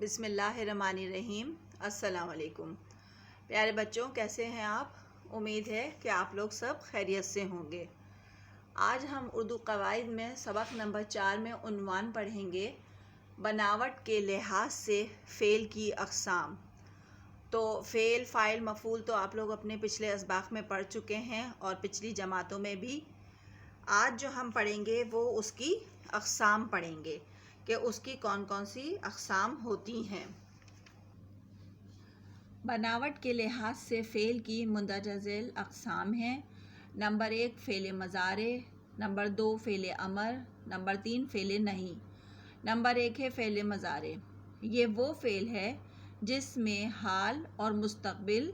بسم اللہ الرحمن الرحیم۔ السلام علیکم پیارے بچوں، کیسے ہیں آپ؟ امید ہے کہ آپ لوگ سب خیریت سے ہوں گے۔ آج ہم اردو قواعد میں سبق نمبر 4 میں عنوان پڑھیں گے، بناوٹ کے لحاظ سے فعل کی اقسام۔ تو فعل، فاعل، مفعول تو آپ لوگ اپنے پچھلے اسباق میں پڑھ چکے ہیں اور پچھلی جماعتوں میں بھی۔ آج جو ہم پڑھیں گے وہ اس کی اقسام پڑھیں گے کہ اس کی کون کون سی اقسام ہوتی ہیں۔ بناوٹ کے لحاظ سے فعل کی مندرجہ ذیل اقسام ہیں۔ نمبر 1 فعل مضارع، نمبر 2 فعل امر، نمبر 3 فعل نہیں۔ نمبر 1 ہے فعل مضارع۔ یہ وہ فعل ہے جس میں حال اور مستقبل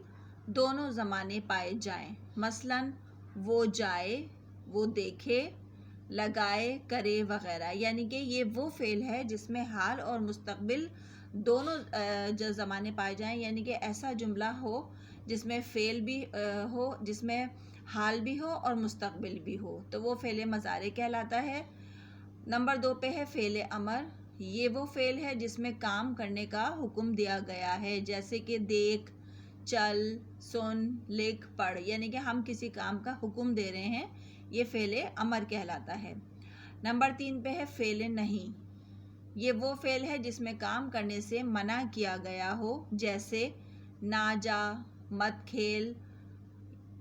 دونوں زمانے پائے جائیں۔ مثلاً وہ جائے، وہ دیکھے، لگائے، کرے وغیرہ۔ یعنی کہ یہ وہ فعل ہے جس میں حال اور مستقبل دونوں زمانے پائے جائیں، یعنی کہ ایسا جملہ ہو جس میں فعل بھی ہو، جس میں حال بھی ہو اور مستقبل بھی ہو، تو وہ فعل مضارع کہلاتا ہے۔ نمبر 2 پہ ہے فعل امر۔ یہ وہ فعل ہے جس میں کام کرنے کا حکم دیا گیا ہے، جیسے کہ دیکھ، چل، سن، لکھ، پڑھ، یعنی کہ ہم کسی کام کا حکم دے رہے ہیں، یہ فعل امر کہلاتا ہے۔ نمبر 3 پہ ہے فعل نہیں۔ یہ وہ فعل ہے جس میں کام کرنے سے منع کیا گیا ہو، جیسے نہ جا، مت کھیل،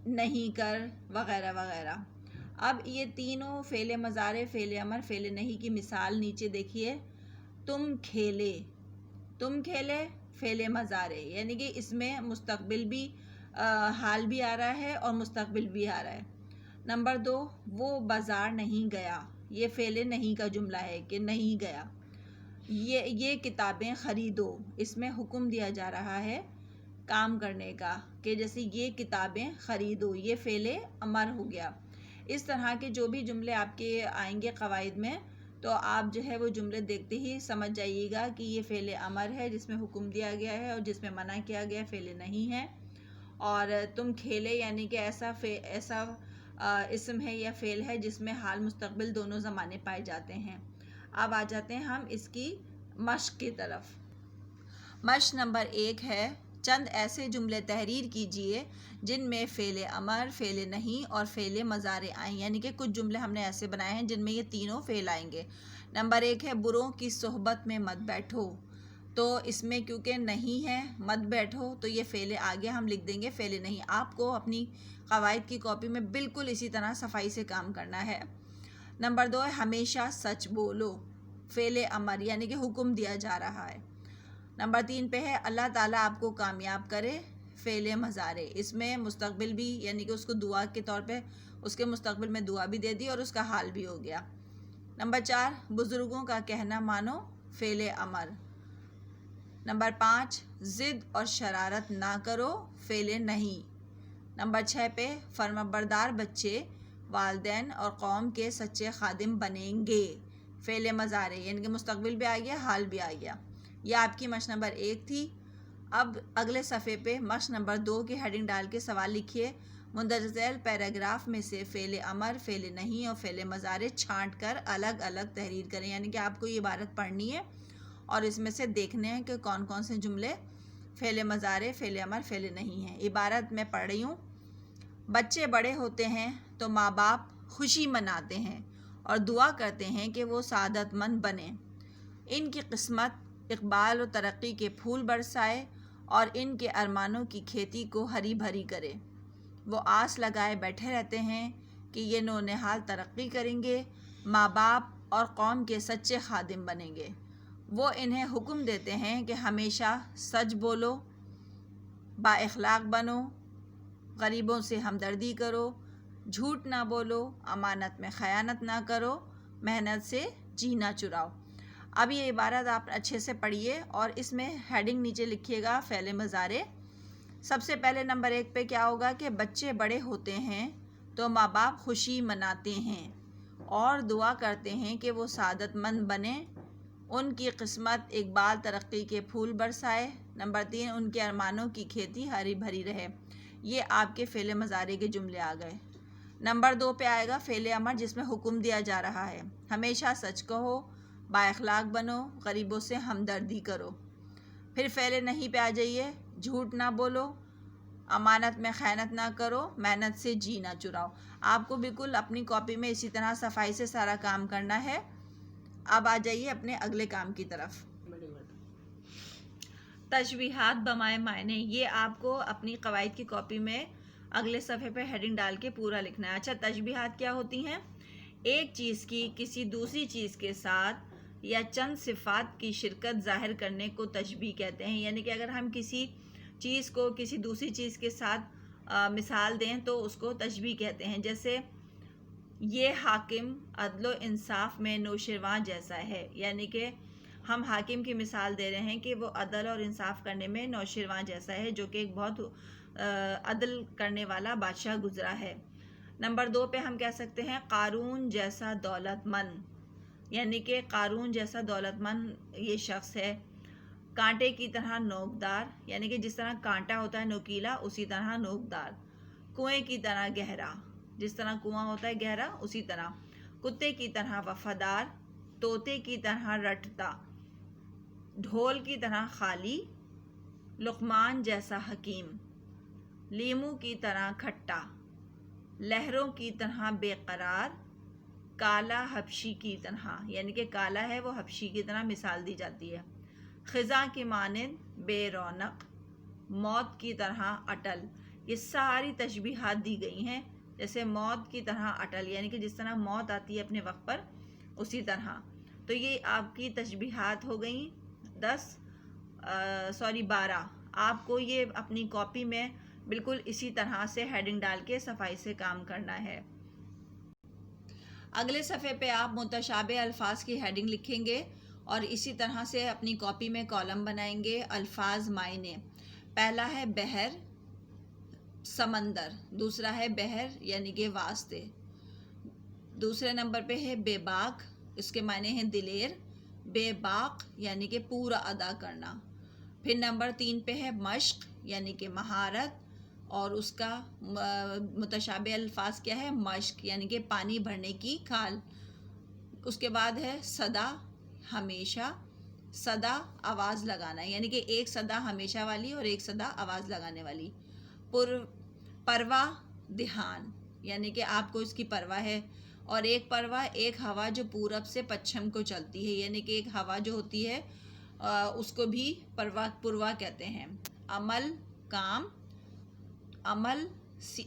نہیں کر وغیرہ وغیرہ۔ اب یہ تینوں فعل مضارع، فعل امر، فعل نہیں کی مثال نیچے دیکھیے۔ تم کھیلے، تم کھیلے فعل مضارع، یعنی کہ اس میں مستقبل بھی، حال بھی آ رہا ہے اور مستقبل بھی آ رہا ہے۔ نمبر 2 وہ بازار نہیں گیا۔ یہ فعل نہیں کا جملہ ہے کہ نہیں گیا۔ یہ کتابیں خریدو، اس میں حکم دیا جا رہا ہے کام کرنے کا، کہ جیسے یہ کتابیں خریدو، یہ فعل امر ہو گیا۔ اس طرح کے جو بھی جملے آپ کے آئیں گے قواعد میں، تو آپ جو ہے وہ جملے دیکھتے ہی سمجھ جائیے گا کہ یہ فعل امر ہے جس میں حکم دیا گیا ہے، اور جس میں منع کیا گیا فعل نہیں ہے۔ اور تم کھیلے یعنی کہ ایسا اسم ہے یا فعل ہے جس میں حال مستقبل دونوں زمانے پائے جاتے ہیں۔ اب آ جاتے ہیں ہم اس کی مشق کی طرف۔ مشق نمبر 1 ہے، چند ایسے جملے تحریر کیجئے جن میں فعل امر، فعل نہیں اور فعل مضارع آئیں، یعنی کہ کچھ جملے ہم نے ایسے بنائے ہیں جن میں یہ تینوں فعل آئیں گے۔ نمبر 1 ہے بروں کی صحبت میں مت بیٹھو۔ تو اس میں کیونکہ نہیں ہے، مت بیٹھو، تو یہ فعل آگے ہم لکھ دیں گے فعل نہیں۔ آپ کو اپنی قواعد کی کاپی میں بالکل اسی طرح صفائی سے کام کرنا ہے۔ نمبر 2 ہے ہمیشہ سچ بولو، فعل امر، یعنی کہ حکم دیا جا رہا ہے۔ نمبر 3 پہ ہے اللہ تعالیٰ آپ کو کامیاب کرے، فعل مضارع۔ اس میں مستقبل بھی، یعنی کہ اس کو دعا کے طور پہ اس کے مستقبل میں دعا بھی دے دی اور اس کا حال بھی ہو گیا۔ نمبر 4 بزرگوں کا کہنا مانو، فعل امر۔ نمبر 5 ضد اور شرارت نہ کرو، فعل نہیں۔ نمبر 6 پہ فرمانبردار بچے والدین اور قوم کے سچے خادم بنیں گے، فعل مضارع، یعنی کہ مستقبل بھی آ گیا، حال بھی آ گیا۔ یہ آپ کی مشق نمبر 1 تھی۔ اب اگلے صفحے پہ مشق نمبر 2 کی ہیڈنگ ڈال کے سوال لکھیے، مندرجہ ذیل پیراگراف میں سے فعل امر، فعل نہیں اور فعل مضارع چھانٹ کر الگ الگ تحریر کریں، یعنی کہ آپ کو یہ عبارت پڑھنی ہے اور اس میں سے دیکھنے ہیں کہ کون کون سے جملے فعل مضارع، فعل امر، فعل نہیں ہیں۔ عبارت میں پڑھ رہی ہوں۔ بچے بڑے ہوتے ہیں تو ماں باپ خوشی مناتے ہیں اور دعا کرتے ہیں کہ وہ سعادت مند بنیں۔ ان کی قسمت اقبال و ترقی کے پھول برسائے اور ان کے ارمانوں کی کھیتی کو ہری بھری کرے۔ وہ آس لگائے بیٹھے رہتے ہیں کہ یہ نونہال ترقی کریں گے، ماں باپ اور قوم کے سچے خادم بنیں گے۔ وہ انہیں حکم دیتے ہیں کہ ہمیشہ سچ بولو، با اخلاق بنو، غریبوں سے ہمدردی کرو، جھوٹ نہ بولو، امانت میں خیانت نہ کرو، محنت سے جی نہ چراؤ۔ اب یہ عبارت آپ اچھے سے پڑھیے اور اس میں ہیڈنگ نیچے لکھیے گا فعل مضارع۔ سب سے پہلے نمبر 1 پہ کیا ہوگا کہ بچے بڑے ہوتے ہیں تو ماں باپ خوشی مناتے ہیں اور دعا کرتے ہیں کہ وہ سعادت مند بنیں، ان کی قسمت اقبال ترقی کے پھول برسائے۔ نمبر 3 ان کے ارمانوں کی کھیتی ہری بھری رہے۔ یہ آپ کے فعل مضارع کے جملے آ گئے۔ نمبر 2 پہ آئے گا فعل امر، جس میں حکم دیا جا رہا ہے، ہمیشہ سچ کہو، با اخلاق بنو، غریبوں سے ہمدردی کرو۔ پھر فعل نہیں پہ آ جائیے. جھوٹ نہ بولو، امانت میں خیانت نہ کرو، محنت سے جی نہ چراؤ. آپ کو بالکل اپنی کاپی میں اسی طرح صفائی سے سارا کام کرنا ہے. اب آ جائیے اپنے اگلے کام کی طرف. تشبیہات بمائے معنی، یہ آپ کو اپنی قواعد کی کاپی میں اگلے صفحے پہ ہیڈنگ ڈال کے پورا لکھنا ہے. اچھا، تشبیہات کیا ہوتی ہیں؟ ایک چیز کی کسی دوسری چیز کے ساتھ یا چند صفات کی شرکت ظاہر کرنے کو تشبیہ کہتے ہیں. یعنی کہ اگر ہم کسی چیز کو کسی دوسری چیز کے ساتھ مثال دیں تو اس کو تشبیہ کہتے ہیں. جیسے یہ حاکم عدل و انصاف میں نوشیروان جیسا ہے. یعنی کہ ہم حاکم کی مثال دے رہے ہیں کہ وہ عدل اور انصاف کرنے میں نوشیروان جیسا ہے، جو کہ ایک بہت عدل کرنے والا بادشاہ گزرا ہے. نمبر 2 پہ ہم کہہ سکتے ہیں قارون جیسا دولت مند. یعنی کہ قارون جیسا دولت مند یہ شخص ہے. کانٹے کی طرح نوکدار، یعنی کہ جس طرح کانٹا ہوتا ہے نوکیلا، اسی طرح نوکدار. کنویں کی طرح گہرا، جس طرح کنواں ہوتا ہے گہرا اسی طرح. کتے کی طرح وفادار، طوطے کی طرح رٹتا، ڈھول کی طرح خالی، لقمان جیسا حکیم، لیمو کی طرح کھٹا، لہروں کی طرح بے قرار، کالا حبشی کی طرح. یعنی کہ کالا ہے وہ حبشی کی طرح مثال دی جاتی ہے. خزاں کی مانند بے رونق، موت کی طرح اٹل. یہ ساری تشبیہات دی گئی ہیں. جیسے موت کی طرح اٹل، یعنی کہ جس طرح موت آتی ہے اپنے وقت پر اسی طرح. تو یہ آپ کی تشبیہات ہو گئیں 12. آپ کو یہ اپنی کاپی میں بالکل اسی طرح سے ہیڈنگ ڈال کے صفائی سے کام کرنا ہے. اگلے صفحے پہ آپ متشابہ الفاظ کی ہیڈنگ لکھیں گے اور اسی طرح سے اپنی کاپی میں کالم بنائیں گے. الفاظ معنی، پہلا ہے بحر سمندر، دوسرا ہے بحر یعنی کہ واسطے. دوسرے نمبر پہ ہے بے باک، اس کے معنی ہیں دلیر. بے باک یعنی کہ پورا ادا کرنا. پھر نمبر 3 پہ ہے مشق یعنی کہ مہارت، اور اس کا متشابہ الفاظ کیا ہے؟ مشق یعنی کہ پانی بھرنے کی کھال. اس کے بعد ہے صدا، ہمیشہ. صدا آواز لگانا، یعنی کہ ایک صدا ہمیشہ والی اور ایک صدا آواز لگانے والی. پرواہ، دھیان، یعنی کہ آپ کو اس کی پرواہ ہے. اور ایک پرواہ، ایک ہوا جو پورب سے پچھم کو چلتی ہے، یعنی کہ ایک ہوا جو ہوتی ہے اس کو بھی پرواہ کہتے ہیں. عمل، کام. عمل،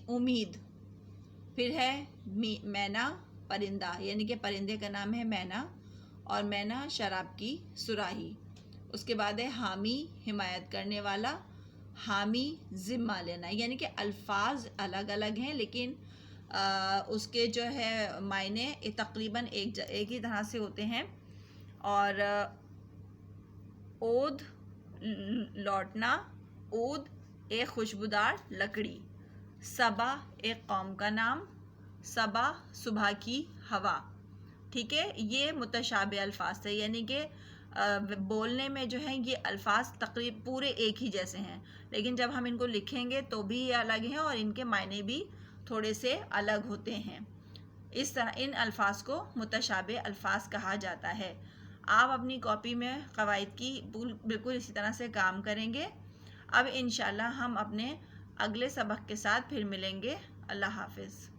امید. پھر ہے مینا، پرندہ، یعنی کہ پرندے کا نام ہے مینا، اور مینا شراب کی صراحی. اس کے بعد ہے حامی، حمایت کرنے والا. حامی، ذمہ لینا. یعنی کہ الفاظ الگ الگ ہیں لیکن اس کے جو ہے معنی تقریباً ایک ہی طرح سے ہوتے ہیں. اور عود، لوٹنا. عود ایک خوشبودار لکڑی. صبا ایک قوم کا نام. صبا صبح کی ہوا. ٹھیک ہے، یہ متشابہ الفاظ تھے. یعنی کہ بولنے میں جو ہیں یہ الفاظ تقریباً پورے ایک ہی جیسے ہیں، لیکن جب ہم ان کو لکھیں گے تو بھی یہ الگ ہیں اور ان کے معنی بھی تھوڑے سے الگ ہوتے ہیں. اس طرح ان الفاظ کو متشابہ الفاظ کہا جاتا ہے. آپ اپنی کاپی میں قواعد کی بالکل اسی طرح سے کام کریں گے. اب انشاءاللہ ہم اپنے اگلے سبق کے ساتھ پھر ملیں گے. اللہ حافظ.